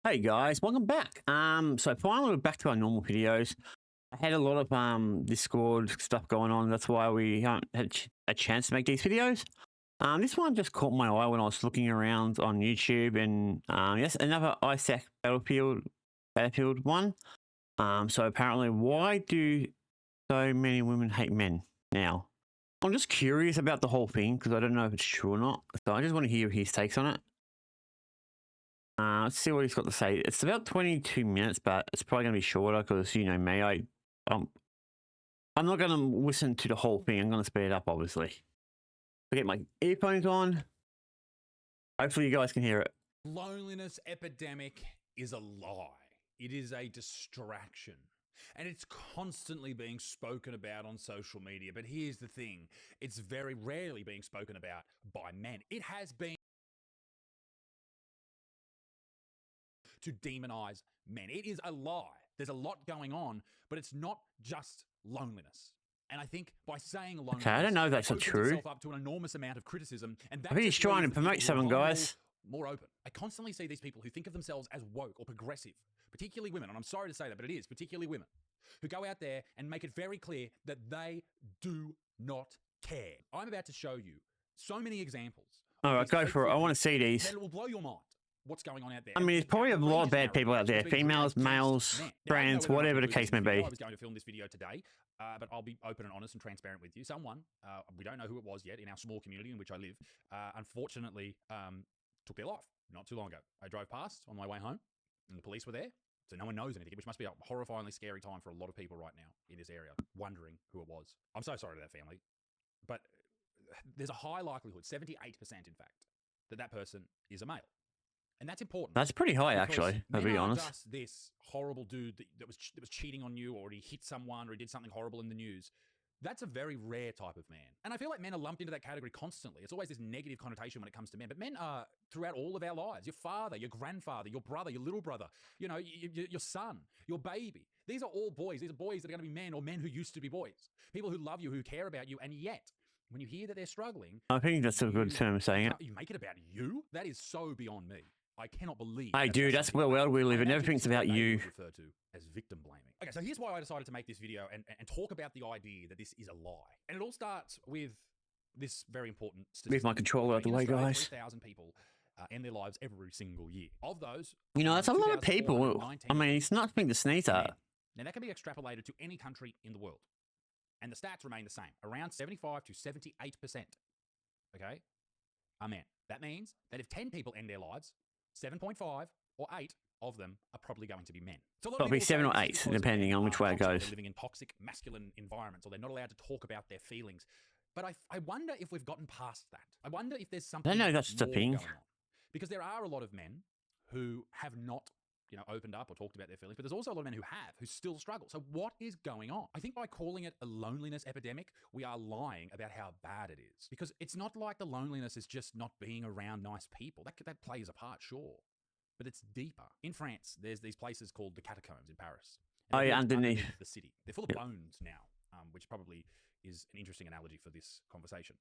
Hey guys, welcome back. So finally we're back to our normal videos. I had a lot of Discord stuff going on. That's why we haven't had a chance to make these videos. This one just caught my eye when I was looking around on YouTube, and yes, another Isaac Battlefield one. So apparently, why do so many women hate men now? I'm just curious about the whole thing because I don't know if it's true or not. So I just want to hear his takes on it. Let's see what he's got to say. It's about 22 minutes, but it's probably going to be shorter because, you know me, I'm not going to listen to the whole thing. I'm going to speed it up, obviously. I get my earphones on. Hopefully you guys can hear it. Loneliness epidemic is a lie. It is a distraction. And it's constantly being spoken about on social media. But here's the thing. It's very rarely being spoken about by men. It has been to demonize men. It is a lie. There's a lot going on, but it's not just loneliness. And I think by saying loneliness, Okay, I don't know if that's true. Up to an enormous amount of criticism, and I think he's trying to promote something, guys. More open. I constantly see these people who think of themselves as woke or progressive, particularly women, and I'm sorry to say that, but it is particularly women, who go out there and make it very clear that they do not care. I'm about to show you so many examples. All right, go for it. I want to see these. That will blow your mind. What's going on out there? I mean, there's probably a lot of bad people out there. Females, males, trans, whatever the case may be. I was going to film this video today, but I'll be open and honest and transparent with you. Someone, we don't know who it was yet, in our small community in which I live, unfortunately took their life not too long ago. I drove past on my way home, and the police were there. So no one knows anything, which must be a horrifyingly scary time for a lot of people right now in this area, wondering who it was. I'm so sorry to that family. But there's a high likelihood, 78% in fact, that person is a male. And that's important. That's pretty high, actually, to be honest. Just this horrible dude that was cheating on you, or he hit someone, or he did something horrible in the news. That's a very rare type of man. And I feel like men are lumped into that category constantly. It's always this negative connotation when it comes to men. But men are throughout all of our lives. Your father, your grandfather, your brother, your little brother, you know, your son, your baby. These are all boys. These are boys that are going to be men, or men who used to be boys. People who love you, who care about you. And yet, when you hear that they're struggling... I think that's a good term of saying it. You make it about you? That is so beyond me. I cannot believe. Hey, dude, that's the world we live in. Everything's about you. Referred to as victim blaming. Okay, so here's why I decided to make this video and talk about the idea that this is a lie. And it all starts with this very important statistic. With my controller out the way, guys. 3,000 people end their lives every single year. Of those, you know, that's a lot of people. I mean, it's nothing to sneeze at. Now, that can be extrapolated to any country in the world. And the stats remain the same. Around 75 to 78%, okay, are men. That means that if 10 people end their lives, 7.5 or 8 of them are probably going to be men. So probably 7 or 8, depending on which way it goes. They're living in toxic masculine environments, or they're not allowed to talk about their feelings. But I wonder if we've gotten past that. I wonder if there's something. I don't know, that's the thing. Going on. Because there are a lot of men who have not, opened up or talked about their feelings, but there's also a lot of men who still struggle. So what is going on? I think by calling it a loneliness epidemic, we are lying about how bad it is. Because it's not like the loneliness is just not being around nice people. That plays a part, sure. But it's deeper. In France, there's these places called the catacombs in Paris. Oh, yeah, underneath the city. They're full of bones now, which probably is an interesting analogy for this conversation.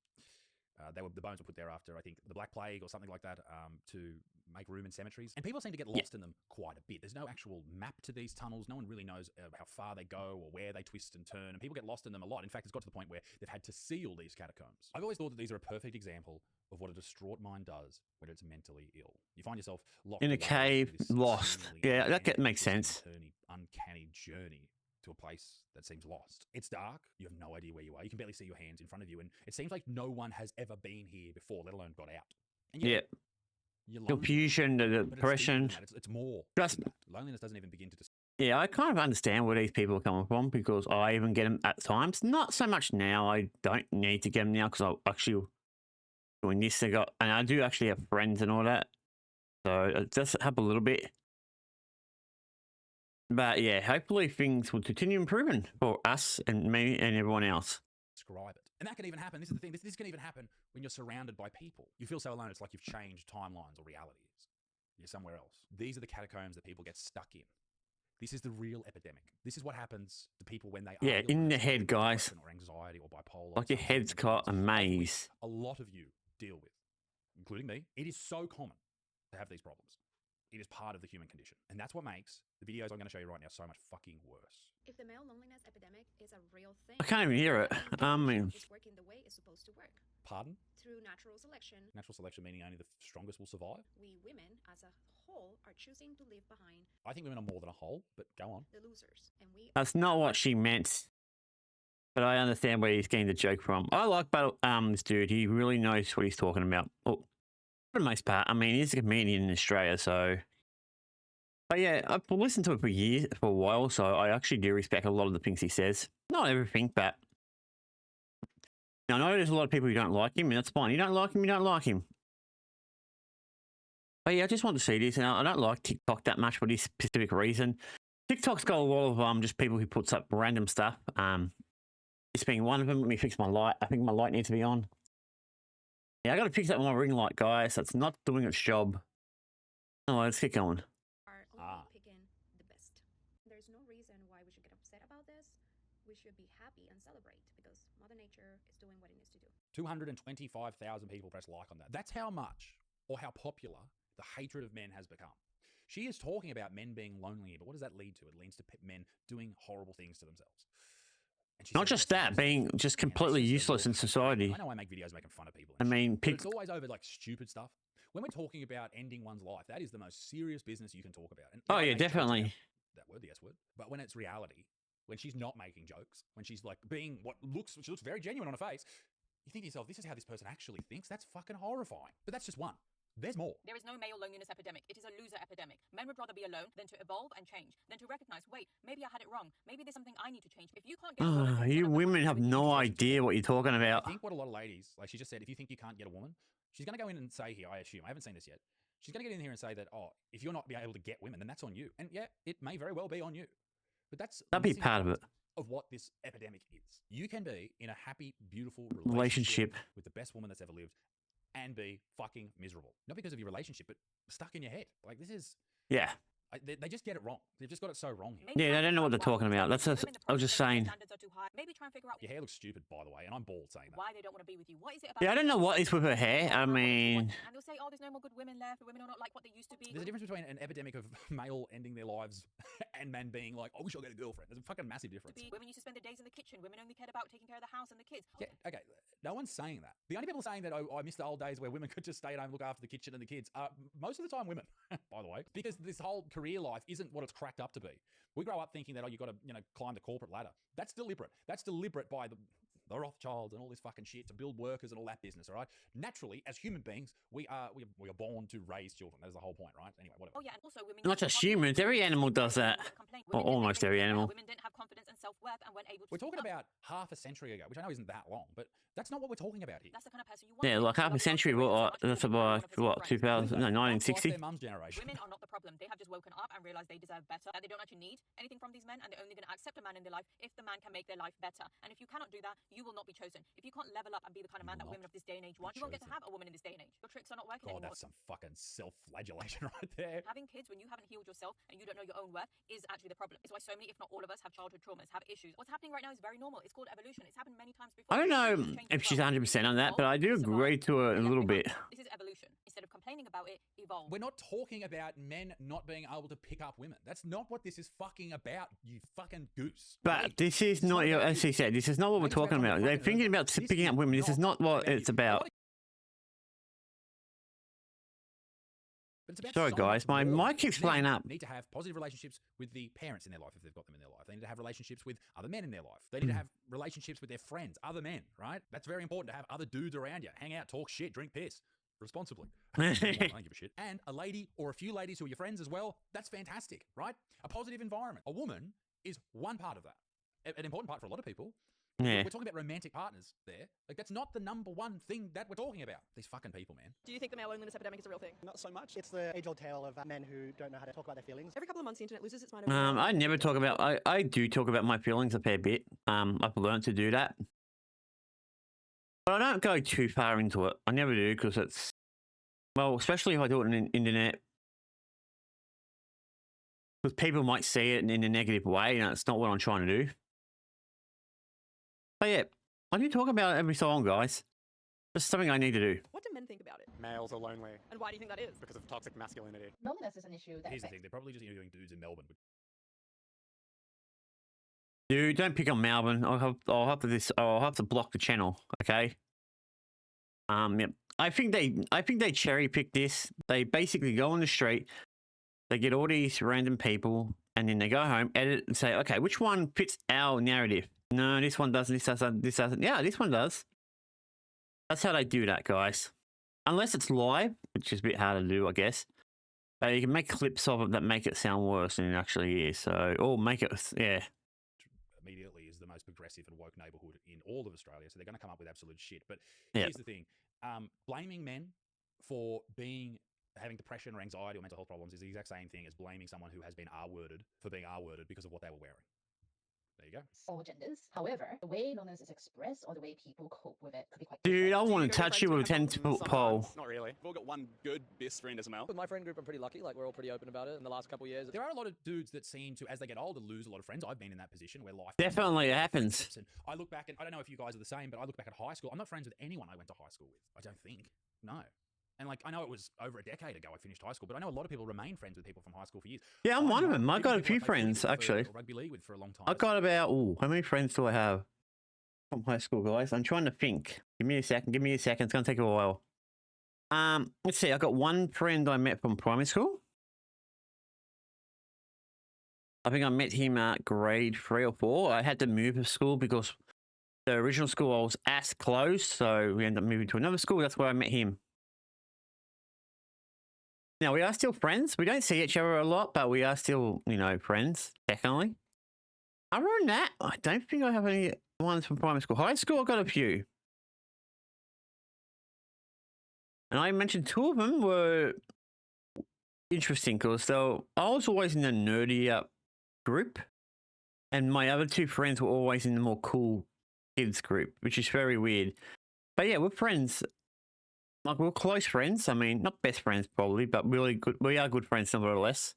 The bones were put there after, I think, the Black Plague or something like that, to make room in cemeteries. And people seem to get lost in them quite a bit. There's no actual map to these tunnels. No one really knows how far they go or where they twist and turn. And people get lost in them a lot. In fact, it's got to the point where they've had to seal these catacombs. I've always thought that these are a perfect example of what a distraught mind does when it's mentally ill. You find yourself locked in a cave, lost. Yeah, that makes sense. Uncanny journey to a place that seems lost. It's dark. You have no idea where you are. You can barely see your hands in front of you. And it seems like no one has ever been here before, let alone got out. And yet, confusion, the depression. It's more. Just loneliness doesn't even begin to. Yeah, I kind of understand where these people are coming from, because I even get them at times. Not so much now. I don't need to get them now because I'm actually doing this. And I do actually have friends and all that. So it does help a little bit. But yeah, hopefully things will continue improving for us and me and everyone else. Describe it. And that can even happen. This is the thing. This can even happen when you're surrounded by people. You feel so alone. It's like you've changed timelines or realities. You're somewhere else. These are the catacombs that people get stuck in. This is the real epidemic. This is what happens to people when they are in the head, guys. Or anxiety or bipolar. Like your head's caught a maze. A lot of you deal with, including me. It is so common to have these problems. It is part of the human condition. And that's what makes the videos I'm going to show you right now so much fucking worse. If the male loneliness epidemic is a real thing, I can't even hear it. it's working the way it's supposed to work. Pardon? Through natural selection. Natural selection meaning only the strongest will survive? We women, as a whole, are choosing to leave behind. I think women are more than a whole, but go on. The losers. And we. That's not what she meant. But I understand where he's getting the joke from. I like this dude. He really knows what he's talking about. Oh, for the most part. I mean, he's a comedian in Australia, so. But yeah, I've listened to it for a while, so I actually do respect a lot of the things he says. Not everything, but I know there's a lot of people who don't like him, and that's fine. You don't like him, you don't like him. But yeah, I just want to see this, and I don't like TikTok that much for this specific reason. TikTok's got a lot of just people who puts up random stuff. This being one of them. Let me fix my light. I think my light needs to be on. Yeah, I got to fix up my ring light, guys. That's not doing its job. Oh, let's get going. Picking the best. There's no reason why we should get upset about this. We should be happy and celebrate because Mother Nature is doing what it needs to do. 225,000 people press like on that. That's how much or how popular the hatred of men has become. She is talking about men being lonely, but what does that lead to? It leads to men doing horrible things to themselves. Not just that, being just completely useless in society. I know I make videos making fun of people. I mean, but it's always over like stupid stuff. When we're talking about ending one's life, that is the most serious business you can talk about. And oh yeah, definitely. That word, the S word. But when it's reality, when she's not making jokes, when she's like being she looks very genuine on her face, you think to yourself, this is how this person actually thinks. That's fucking horrifying. But that's just one. There's more. There is no male loneliness epidemic. It is a loser epidemic. Men would rather be alone than to evolve and change, than to recognize, wait, maybe I had it wrong. Maybe there's something I need to change. If you can't get you women have no idea what you're talking about. I think what a lot of ladies, like she just said, if you think you can't get a woman, she's going to go in and say here, I assume, I haven't seen this yet. She's going to get in here and say that, oh, if you're not able to get women, then that's on you. And yeah, it may very well be on you. But that'd be part of it. Of what this epidemic is. You can be in a happy, beautiful relationship with the best woman that's ever lived and be fucking miserable. Not because of your relationship, but stuck in your head. Like this is... Yeah. They just get it wrong. They've just got it so wrong here. Yeah, they don't know what they're talking about. I was just saying. Maybe try and figure out your hair looks stupid, by the way, and I'm bald saying that. Why they don't want to be with you. What is it about? Yeah, I don't know what is with her hair. I mean... And they'll say, oh, there's no more good women left. Women are not like what they used to be. There's a difference between an epidemic of male ending their lives and men being like, I wish I got a girlfriend. There's a fucking massive difference. Women used to spend their days in the kitchen. Women only cared about taking care of the house and the kids. Yeah, okay. No one's saying that. The only people saying that, oh, I miss the old days where women could just stay at home and look after the kitchen and the kids are most of the time women, by the way, because this whole career life isn't what it's cracked up to be. We grow up thinking that, oh, you've got to, climb the corporate ladder. That's deliberate. That's deliberate by the Rothschilds and all this fucking shit to build workers and all that business, all right? Naturally, as human beings, we are born to raise children. That is the whole point, right? Anyway, whatever. Oh, yeah, and also women... Not just humans. Every animal does that. Or almost every animal. Women didn't have confidence and self-worth and weren't able to... We're talking about half a century ago, which I know isn't that long, but that's not what we're talking about here. That's the kind of person you want. Yeah, like half a century. That's about, what, 1960? Their mum's generation. Women are not the problem. They have just woken up and realized they deserve better, that they don't actually need anything from these men, and they're only going to accept a man in their life if the man can make their life better. And if you cannot do that, you will not be chosen. If you can't level up and be the kind of man that women of this day and age want, you won't get to have a woman in this day and age. Your tricks are not working anymore. That's some fucking self-flagellation right there. Having kids when you haven't healed yourself and you don't know your own worth is actually the problem. It's why so many, if not all of us, have childhood traumas, have issues. What's happening right now is very normal. It's called evolution. It's happened many times before. I don't know if she's 100% on that, but I do agree to it a little bit. This is evolution. Instead of complaining about it, evolve. We're not talking about men not being able to pick up women. That's not what this is fucking about, you fucking goose. But this is not, as he said, this is not what we're talking about. They're thinking about picking up women. This is not what it's about. Sorry, guys, my mic keeps playing up. Need to have positive relationships with the parents in their life if they've got them in their life. They need to have relationships with other men in their life. They need to have relationships with their friends, other men, right? That's very important to have other dudes around you. Hang out, talk shit, drink piss. Responsibly. I don't give a shit. And a lady or a few ladies who are your friends as well, that's fantastic, right? A positive environment. A woman is one part of that. An important part for a lot of people. Yeah. We're talking about romantic partners there. Like, that's not the number one thing that we're talking about. These fucking people, man. Do you think the male loneliness epidemic is a real thing? Not so much. It's the age-old tale of men who don't know how to talk about their feelings. Every couple of months, the internet loses its mind. I never talk about... I do talk about my feelings a fair bit. I've learned to do that. But I don't go too far into it. I never do, because it's... Well, especially if I do it on the internet. Because people might see it in a negative way, and it's not what I'm trying to do. But yeah, I do talk about it every so on, guys. Just something I need to do. What do men think about it? males are lonely And why do you think that is? because of toxic masculinity. Loneliness is an issue that Here's the affects thing: they're probably just interviewing dudes in Melbourne. Dude, don't pick on Melbourne. I'll have to block the channel. Okay. Yep. I think they cherry pick this. They basically go on the street, they get all these random people, and then they go home, edit, and say, okay, which one fits our narrative? No, this one doesn't. This doesn't. This doesn't. Yeah, this one does. That's how they do that, guys. Unless it's live, which is a bit harder to do, I guess. But you can make clips of it that make it sound worse than it actually is. So, or make it, yeah. Immediately is the most progressive and woke neighborhood in all of Australia. So they're going to come up with absolute shit. But Yeah. here's the thing: blaming men for having depression or anxiety or mental health problems is the exact same thing as blaming someone who has been R-worded for being R-worded because of what they were wearing. There you go. all genders. However, the way loneliness is expressed or the way people cope with it could be quite Dude, I different. want to touch you with a 10-foot pole. Not really. We've all got one good best friend as a male. With my friend group, I'm pretty lucky. Like, we're all pretty open about it in the last couple of years. There are a lot of dudes that seem to, as they get older, lose a lot of friends. I've been in that position where life Definitely happens. And I look back, and I don't know if you guys are the same, but I look back at high school. I'm not friends with anyone I went to high school with. I don't think. No. And like, I know it was over a decade ago I finished high school, but I know a lot of people remain friends with people from high school for years. Yeah, I'm one of know them. I even got a people few I played footy friends, with actually. or rugby league with for a long time. I got about, how many friends do I have from high school, guys? I'm trying to think. Give me a second. It's going to take a while. Let's see. I got one friend I met from primary school. I think I met him at grade 3 or 4. I had to move to school because the original school I was at closed, so we ended up moving to another school. That's where I met him. Now, we are still friends. We don't see each other a lot, but we are still, friends, definitely. Other than that, I don't think I have any ones from primary school. High school, I got a few. And I mentioned 2 of them were interesting because I was always in the nerdy group, and my other 2 friends were always in the more cool kids group, which is very weird. But yeah, we're friends. Like, we're close friends. I mean, not best friends probably, but really good. We are good friends nevertheless.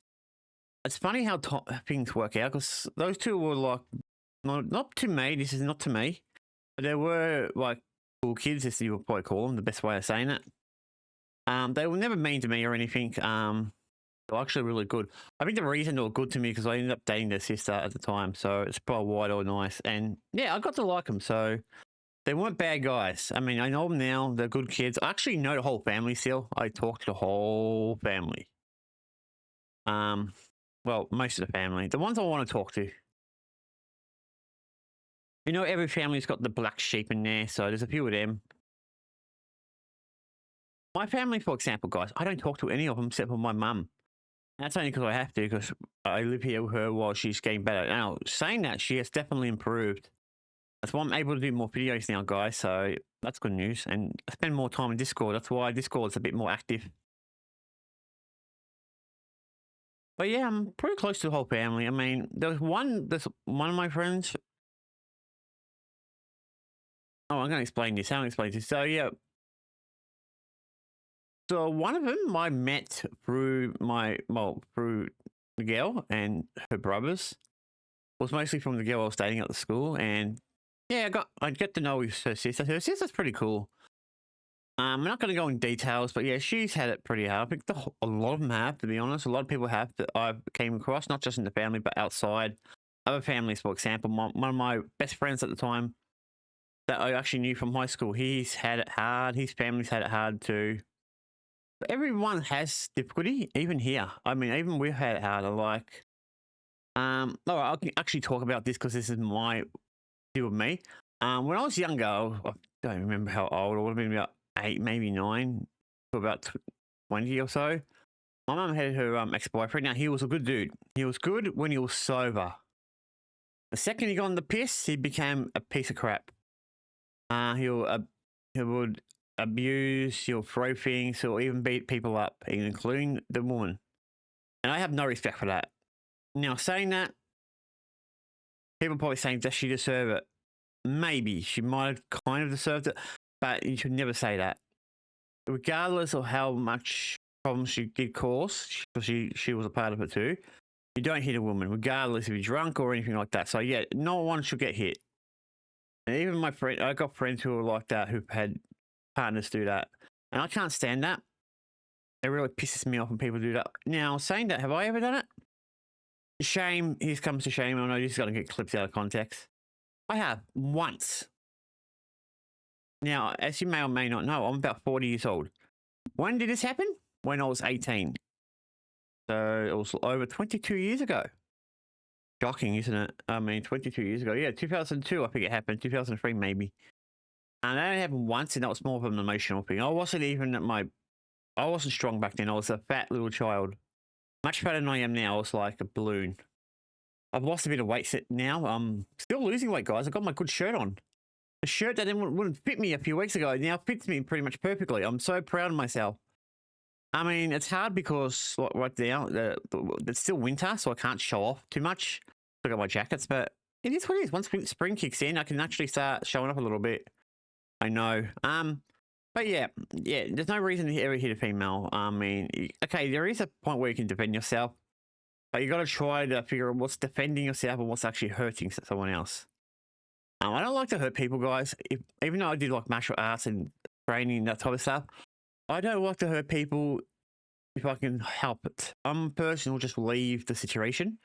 It's funny how things work out because those 2 were like, not to me. This is not to me, but they were like cool kids, as you would probably call them. The best way of saying it. They were never mean to me or anything. They were actually really good. I think the reason they were good to me because I ended up dating their sister at the time, so it's probably why they were nice. And yeah, I got to like them. So. They weren't bad guys. I mean, I know them now. They're good kids. I actually know the whole family still. I talk to the whole family. Well, most of the family. The ones I want to talk to. Every family's got the black sheep in there, so there's a few of them. My family, for example, guys, I don't talk to any of them except for my mum. That's only because I have to, because I live here with her while she's getting better. Now, saying that, she has definitely improved. That's why I'm able to do more videos now, guys, so that's good news. And I spend more time in Discord. That's why Discord's a bit more active. But yeah, I'm pretty close to the whole family. I mean, there's one of my friends. Oh, I'm going to explain this. How do I explain this? So yeah. So one of them I met through through the girl and her brothers. It was mostly from the girl I was dating at the school, and yeah, I get to know her sister. Her sister's pretty cool. I'm not going to go in details, but yeah, she's had it pretty hard. I think a lot of them have, to be honest. A lot of people have that I've came across, not just in the family, but outside. Other families, for example, one of my best friends at the time that I actually knew from high school, he's had it hard. His family's had it hard too. But everyone has difficulty, even here. I mean, even we've had it harder. Like, all right, I can actually talk about this because this is my deal with me. When I was younger, I don't remember how old. I would have been about 8, maybe 9, to about 20 or so. My mum had her ex-boyfriend. Now, he was a good dude. He was good when he was sober. The second he got on the piss, he became a piece of crap. He would abuse, he'll throw things, he'll even beat people up, including the woman. And I have no respect for that. Now, saying that, people probably saying, does she deserve it? Maybe. She might have kind of deserved it, but you should never say that. Regardless of how much problems she did cause, because she was a part of it too, you don't hit a woman, regardless if you're drunk or anything like that. So yeah, no one should get hit. And even I got friends who were like that, who've had partners do that. And I can't stand that. It really pisses me off when people do that. Now, saying that, have I ever done it? Shame. Here comes to shame. I know this is going to get clipped out of context. I have once. Now, as you may or may not know, I'm about 40 years old. When did this happen? When I was 18. So it was over 22 years ago. Shocking, isn't it? I mean, 22 years ago. Yeah, 2002, I think it happened. 2003, maybe. And that only happened once, and that was more of an emotional thing. I wasn't strong back then. I was a fat little child. Much fatter than I am now. I was like a balloon. I've lost a bit of weight now. I'm still losing weight, guys. I've got my good shirt on. A shirt that wouldn't fit me a few weeks ago now fits me pretty much perfectly. I'm so proud of myself. I mean, it's hard because right now, it's still winter, so I can't show off too much. Look at my jackets, but it is what it is. Once spring kicks in, I can actually start showing up a little bit. I know. But yeah, there's no reason to ever hit a female. I mean, okay, there is a point where you can defend yourself, but you got to try to figure out what's defending yourself and what's actually hurting someone else. I don't like to hurt people, guys. Even though I do like martial arts and training and that type of stuff, I don't like to hurt people if I can help it. I'm a person who'll just leave the situation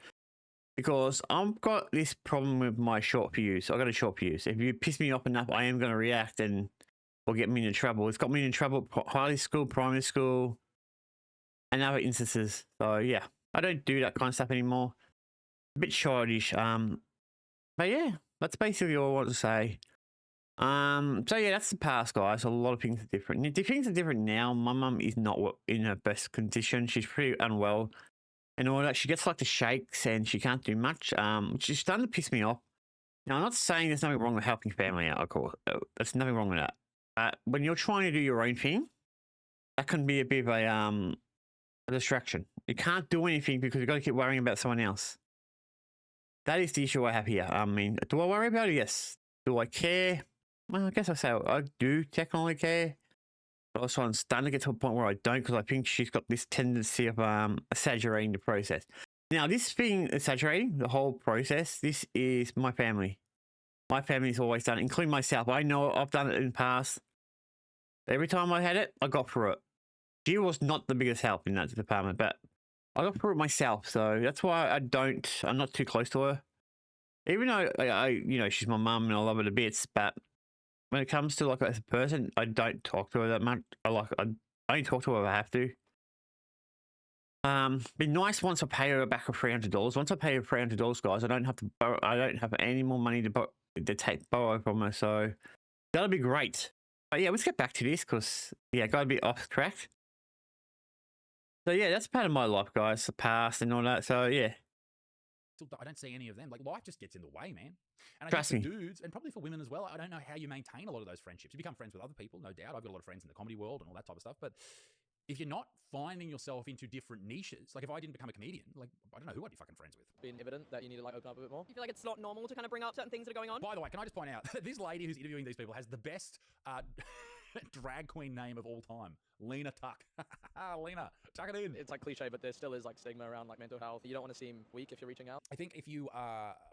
because I've got this problem with my short fuse. I've got a short fuse. If you piss me off enough, I am going to react and will get me into trouble. It's got me in trouble high school, primary school, and other instances. So yeah, I don't do that kind of stuff anymore. A bit childish. But yeah, that's basically all I want to say. So yeah, that's the past, guys. A lot of things are different. Things are different now. My mum is not in her best condition. She's pretty unwell and all that. She gets like the shakes and she can't do much. She's starting to piss me off. Now, I'm not saying there's nothing wrong with helping family out, of course. There's nothing wrong with that. When you're trying to do your own thing, that can be a bit of a distraction. You can't do anything because you've got to keep worrying about someone else. That is the issue I have here. I mean, do I worry about it? Yes. Do I care? Well, I guess I say I do technically care. But also I'm starting to get to a point where I don't because I think she's got this tendency of exaggerating the process. Now, this thing exaggerating, the whole process, this is my family. My family's always done it, including myself. I know I've done it in the past. Every time I had it, I got through it. She was not the biggest help in that department, but I got through it myself. So that's why I'm not too close to her. Even though she's my mum and I love her to bits, but when it comes to like as a person, I don't talk to her that much. I only talk to her if I have to. Be nice once I pay her back $300. Once I pay her $300, guys, I don't have to borrow. I don't have any more money to borrow from her. So that'll be great. But yeah, let's get back to this because gotta be off track. So yeah, that's part of my life, guys. The past and all that. So yeah. I don't see any of them. Like, life just gets in the way, man. And I Trust think me. for dudes, and probably for women as well, I don't know how you maintain a lot of those friendships. You become friends with other people, no doubt. I've got a lot of friends in the comedy world and all that type of stuff. But if you're not finding yourself into different niches, like if I didn't become a comedian, like I don't know who I'd be fucking friends with. Been evident that you need to like open up a bit more. You feel like it's not normal to kind of bring up certain things that are going on? By the way, can I just point out, this lady who's interviewing these people has the best drag queen name of all time. Lena Tuck. Lena, tuck it in. It's like cliche, but there still is like stigma around like mental health. You don't want to seem weak if you're reaching out. I think if you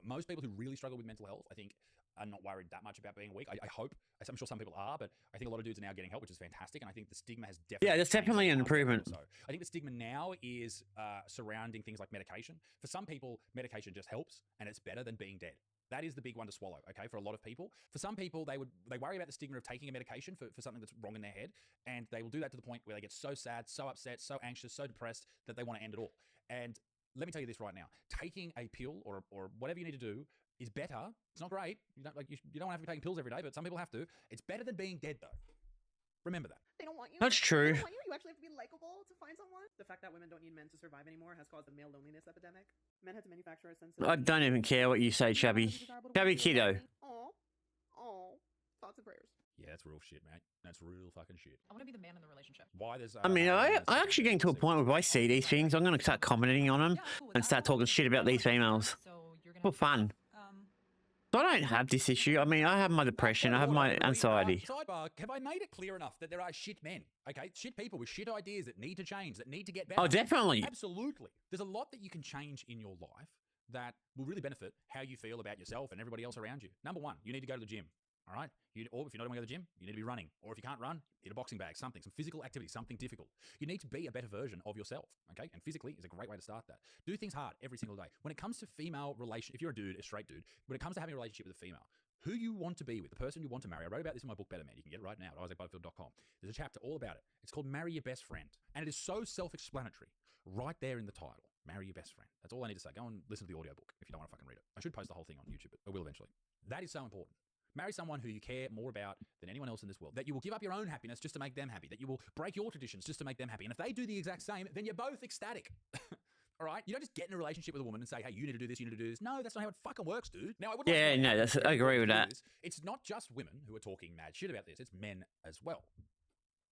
most people who really struggle with mental health, I think are not worried that much about being weak. I hope. I'm sure some people are, but I think a lot of dudes are now getting help, which is fantastic. And I think the stigma has definitely there's definitely an improvement. So I think the stigma now is surrounding things like medication. For some people, medication just helps and it's better than being dead. That is the big one to swallow, okay, for a lot of people. For some people, they worry about the stigma of taking a medication for something that's wrong in their head, and they will do that to the point where they get so sad, so upset, so anxious, so depressed that they want to end it all. And let me tell you this right now. Taking a pill or whatever you need to do is better. It's not great. You don't want to have to be taking pills every day, but some people have to. It's better than being dead, though. Remember that. They don't want you. That's true. They don't want you. You actually have to be likable to find someone. The fact that women don't need men to survive anymore has caused a male loneliness epidemic. Men had to manufacture a sense of... I don't even care what you say, Chubby. Chubby kiddo. Oh, thoughts and prayers. Yeah, that's real shit, mate. That's real fucking shit. I want to be the man in the relationship. Why there's... I mean, I actually getting to a point where if I see these things, I'm going to start commenting on them and start talking shit about these females. For fun. I don't have this issue. I mean, I have my depression. I have my anxiety. Sidebar, have I made it clear enough that there are shit men, okay? Shit people with shit ideas that need to change, that need to get better. Oh, definitely. Absolutely. There's a lot that you can change in your life that will really benefit how you feel about yourself and everybody else around you. Number one, you need to go to the gym. All right. Or if you're not going to go to the gym, you need to be running. Or if you can't run, hit a boxing bag, something, some physical activity, something difficult. You need to be a better version of yourself. Okay. And physically is a great way to start that. Do things hard every single day. When it comes to female relation, if you're a dude, a straight dude, when it comes to having a relationship with a female, who you want to be with, the person you want to marry. I wrote about this in my book, Better Man. You can get it right now at isaacbutterfield.com. There's a chapter all about it. It's called Marry Your Best Friend. And it is so self-explanatory right there in the title. Marry your best friend. That's all I need to say. Go and listen to the audiobook if you don't want to fucking read it. I should post the whole thing on YouTube, but I will eventually. That is so important. Marry someone who you care more about than anyone else in this world. That you will give up your own happiness just to make them happy. That you will break your traditions just to make them happy. And if they do the exact same, then you're both ecstatic. All right? You don't just get in a relationship with a woman and say, hey, you need to do this, you need to do this. No, that's not how it fucking works, dude. Now, I would Yeah, no, that's, I agree with that. It's not just women who are talking mad shit about this. It's men as well.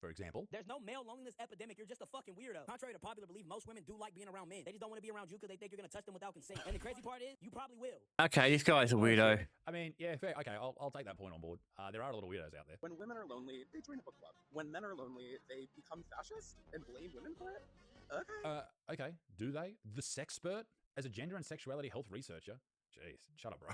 For example, there's no male loneliness epidemic. You're just a fucking weirdo. Contrary to popular belief, most women do like being around men. They just don't want to be around you because they think you're going to touch them without consent. And the crazy part is, you probably will. Okay, this guy's a weirdo. I mean, yeah, fair. Okay, I'll take that point on board. There are a lot of weirdos out there. When women are lonely, they join a book club. When men are lonely, they become fascist and blame women for it. Okay. Okay. Do they? The Sexpert, as a gender and sexuality health researcher. Jeez, shut up, bro.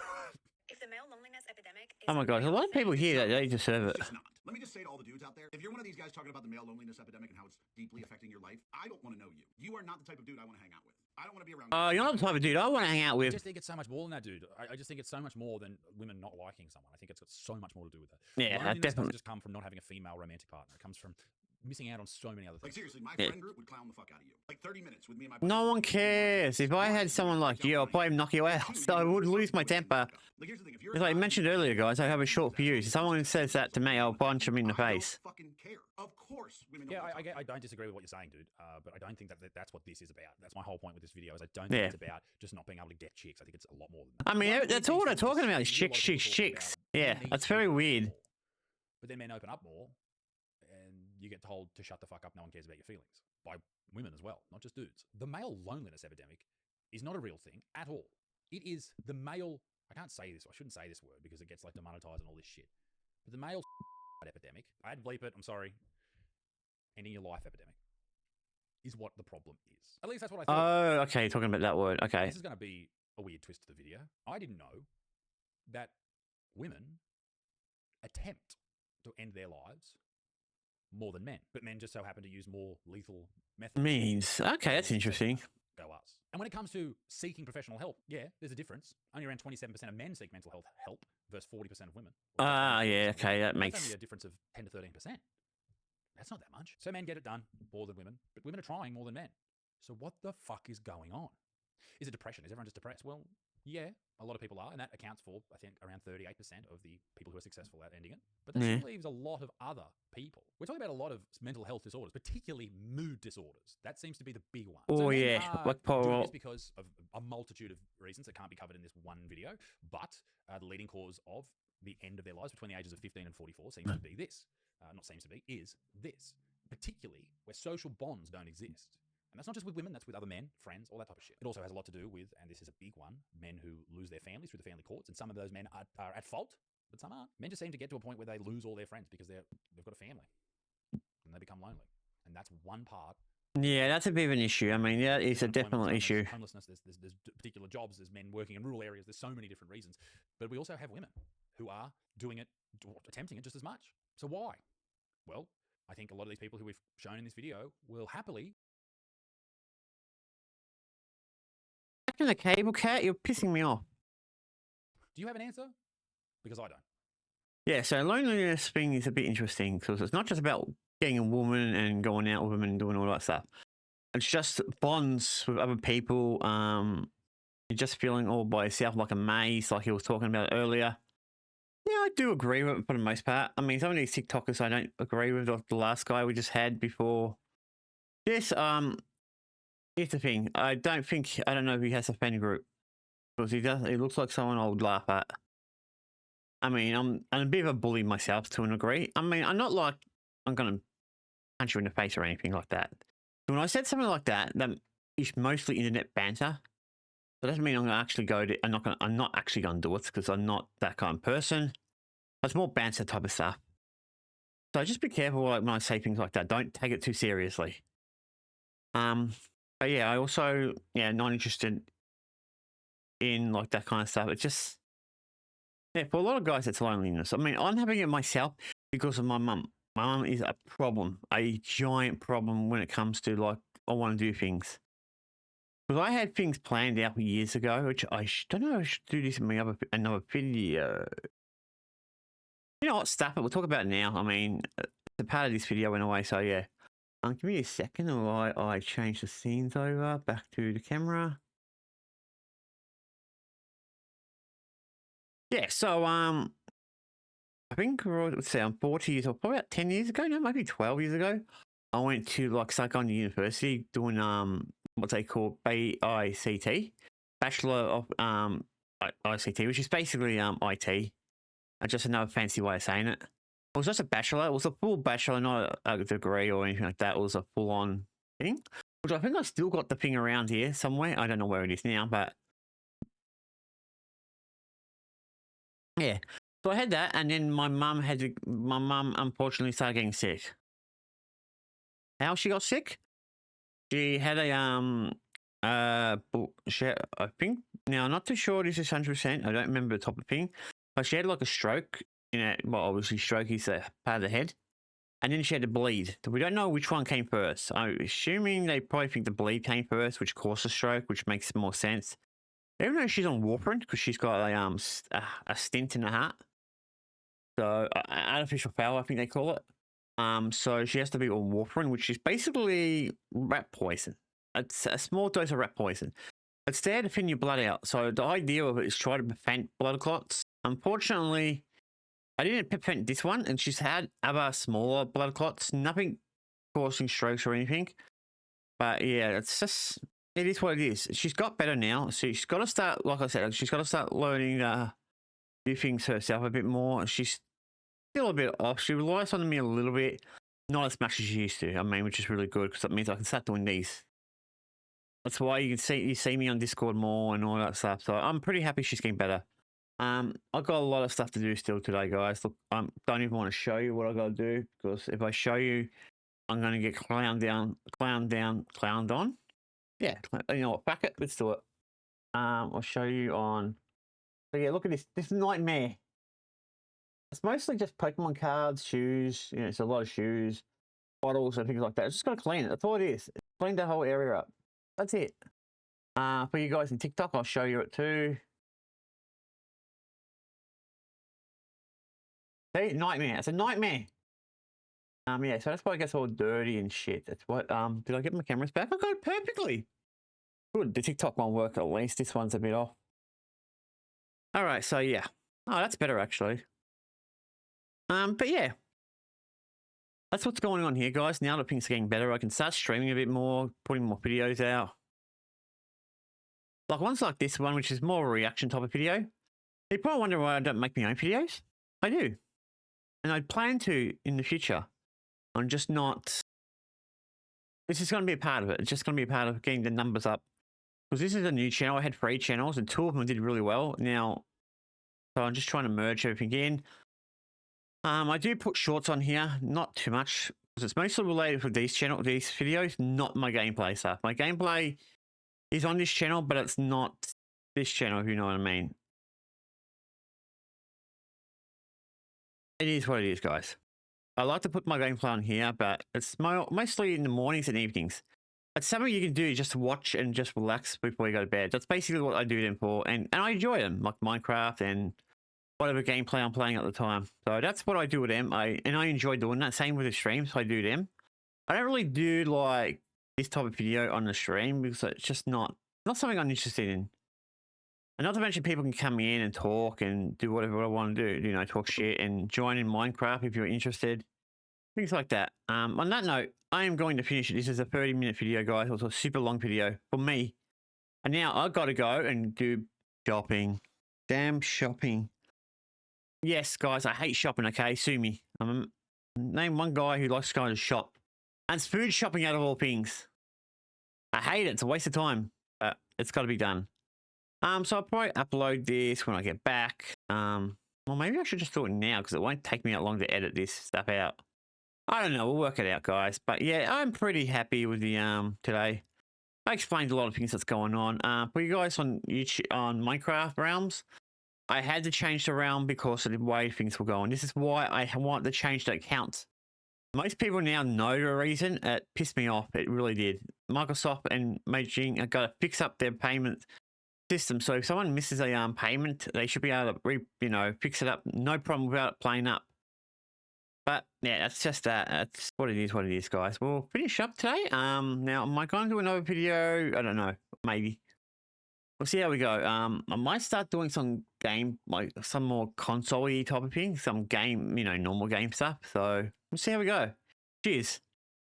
If the male loneliness epidemic is Oh my God, a lot of people here that they deserve it. It's just not. Let me just say to all the dudes out there, if you're one of these guys talking about the male loneliness epidemic and how it's deeply affecting your life, I don't want to know you. You are not the type of dude I want to hang out with. I don't want to be around you. You're not the type of dude I want to hang out with. I just think it's so much more than that, dude. I just think it's so much more than women not liking someone. I think it's got so much more to do with that. Yeah, Loneliness definitely. doesn't just come from not having a female romantic partner. It comes from missing out on so many other things. Like, seriously, my friend group would clown the fuck out of you. Like, 30 minutes with me and my No one cares. If I had someone like you, I'd probably knock you out. So I would lose my temper. Like, here's the thing. If you're As I mentioned earlier, guys, I have a short fuse. If someone says that to me, I'll punch them in the face. I don't fucking care. Of course, women don't Yeah, want to talk I don't disagree with what you're saying, dude. But I don't think that's what this is about. That's my whole point with this video. Is I don't think it's about just not being able to get chicks. I think it's a lot more than that. I mean, that's all they're talking about is chicks, chicks, chicks. Yeah, that's very weird. But then men open up more, and you get told to shut the fuck up. No one cares about your feelings by women as well, not just dudes. The male loneliness epidemic is not a real thing at all. It is the male. I can't say this. I shouldn't say this word because it gets like demonetized and all this shit. But the male epidemic. I had to bleep it. I'm sorry. Ending your life epidemic is what the problem is. At least that's what I thought. Oh, okay. You're talking about that word. Okay. This is going to be a weird twist to the video. I didn't know that women attempt to end their lives more than men, but men just so happen to use more lethal methods. Means. Okay, that's interesting. Go us. And when it comes to seeking professional help, yeah, there's a difference. Only around 27% of men seek mental health help versus 40% of women. Yeah, okay, that That's makes... only a difference of 10 to 13%. That's not that much. So men get it done more than women, but women are trying more than men. So what the fuck is going on? Is it depression? Is everyone just depressed? Well, yeah, a lot of people are, and that accounts for, I think, around 38% of the people who are successful at ending it. But that still leaves a lot of other people. We're talking about a lot of mental health disorders, particularly mood disorders. That seems to be the big one. Oh, so yeah. Like doing this because of a multitude of reasons that can't be covered in this one video. But the leading cause of the end of their lives between the ages of 15 and 44 seems to be this. Not seems to be, is this. Particularly where social bonds don't exist. And that's not just with women, that's with other men, friends, all that type of shit. It also has a lot to do with, and this is a big one, men who lose their families through the family courts. And some of those men are at fault, but some aren't. Men just seem to get to a point where they lose all their friends because they've got a family. And they become lonely. And that's one part. Yeah, that's a bit of an issue. I mean, yeah, it's a definite issue. Homelessness, there's particular jobs, there's men working in rural areas, there's so many different reasons. But we also have women who are doing it, attempting it just as much. So why? Well, I think a lot of these people who we've shown in this video will happily... Back in the cable cat, you're pissing me off. Do you have an answer? Because I don't. Yeah, so loneliness thing is a bit interesting because it's not just about getting a woman and going out with women and doing all that stuff. It's just bonds with other people. You're just feeling all by yourself like a maze, like he was talking about earlier. Yeah, I do agree with it for the most part. I mean, some of these TikTokers I don't agree with, like the last guy we just had before this. Here's the thing. I don't know if he has a fan group. Because he looks like someone I would laugh at. I mean, I'm a bit of a bully myself to a degree. I mean, I'm not like I'm going to punch you in the face or anything like that. When I said something like that, that is mostly internet banter. That doesn't mean I'm going to actually go to, I'm not actually going to do it because I'm not that kind of person. It's more banter type of stuff. So just be careful when I say things like that. Don't take it too seriously. But yeah, I also, not interested in like that kind of stuff. It's just, Yeah, for a lot of guys, it's loneliness. I mean, I'm having it myself because of my mum. My mum is a problem, a giant problem when it comes to like, I want to do things. Because I had things planned out years ago, which I don't know if I should do this in another video. You know what, stuff it. We'll talk about it now. I mean, the part of this video went away, so yeah. Give me a second while I change the scenes over back to the camera. Yeah, so I think let's say I'm 40 years old, probably about 10 years ago, no, maybe 12 years ago. I went to like start going to university doing what they call BICT, Bachelor of ICT, which is basically IT. Just another fancy way of saying it. It was just a bachelor. It was a full bachelor, not a degree or anything like that. It was a full-on thing, which I think I still got the thing around here somewhere. I don't know where it is now, but yeah. So I had that, and then my mum unfortunately started getting sick. How she got sick? She had a I think, now I'm not too sure this is 100%. I don't remember the top of the thing, but she had like a stroke. Well, obviously stroke is a part of the head. And then she had to bleed. We don't know which one came first. I'm assuming they probably think the bleed came first, which caused the stroke, which makes more sense. Even though she's on warfarin because she's got a stent in the heart. So artificial foul, I think they call it. So she has to be on warfarin, which is basically rat poison. It's a small dose of rat poison. It's there to thin your blood out. So the idea of it is try to prevent blood clots. Unfortunately, I didn't prevent this one, and she's had other smaller blood clots, nothing causing strokes or anything. But yeah, it is what it is. She's got better now, so she's got to start, like I said, she's got to start learning do things herself a bit more. She's still a bit off. She relies on me a little bit, not as much as she used to. I mean, which is really good because that means I can start doing these. That's why you see me on Discord more and all that stuff. So I'm pretty happy she's getting better. I've got a lot of stuff to do still today, guys. Look, I don't even want to show you what I got to do because if I show you, I'm going to get clowned on. Yeah, you know what? Back it. Let's do it. I'll show you on. So yeah, look at this. This is Nightmare. It's mostly just Pokemon cards, shoes. You know, it's a lot of shoes, bottles, and things like that. It's just got to clean it. That's all it is. Clean the whole area up. That's it. For you guys in TikTok, I'll show you it too. See, nightmare. It's a nightmare. Yeah, so that's why it gets all dirty and shit. That's what, did I get my cameras back? I got it perfectly. Good, the TikTok one worked at least. This one's a bit off. All right, so yeah. Oh, that's better actually. But yeah. That's what's going on here, guys. Now that things are getting better, I can start streaming a bit more, putting more videos out. Like ones like this one, which is more a reaction type of video. You probably wonder why I don't make my own videos. I do. And I plan to in the future. I'm just not. This is going to be a part of it. It's just going to be a part of getting the numbers up. Because this is a new channel. I had 3 channels and 2 of them did really well. Now, so I'm just trying to merge everything in. I do put shorts on here, not too much, because it's mostly related to these videos, not my gameplay stuff. My gameplay is on this channel, but it's not this channel, if you know what I mean. It is what it is, guys. I like to put my gameplay on here, but it's mostly in the mornings and evenings. It's something you can do just to watch and just relax before you go to bed. That's basically what I do them for, and I enjoy them, like Minecraft and whatever gameplay I'm playing at the time. So that's what I do with them. I enjoy doing that. Same with the streams, I do them. I don't really do like this type of video on the stream because it's just not something I'm interested in. And not to mention people can come in and talk and do whatever I want to do, you know, talk shit and join in Minecraft if you're interested. Things like that. On that note, I am going to finish it. This is a 30-minute video, guys. It's a super long video for me. And now I've got to go and do shopping. Damn shopping. Yes, guys, I hate shopping, okay? Sue me. Name one guy who likes going to shop. And it's food shopping out of all things. I hate it. It's a waste of time. But it's got to be done. So I'll probably upload this when I get back. Well, maybe I should just do it now because it won't take me that long to edit this stuff out. I don't know. We'll work it out, guys. But yeah, I'm pretty happy with the today. I explained a lot of things that's going on. For you guys on YouTube, on Minecraft Realms, I had to change it around because of the way things were going. This is why I want to change the accounts. Most people now know the reason. It pissed me off. It really did. Microsoft and Beijing are going to fix up their payment system. So if someone misses a payment, they should be able to fix it up. No problem without it playing up. But yeah, that's just that. That's what it is, guys. We'll finish up today. Now am I going to do another video? I don't know. Maybe. We'll see how we go. I might start doing some game, like some more console-y type of thing, some game, normal game stuff. So we'll see how we go. Cheers.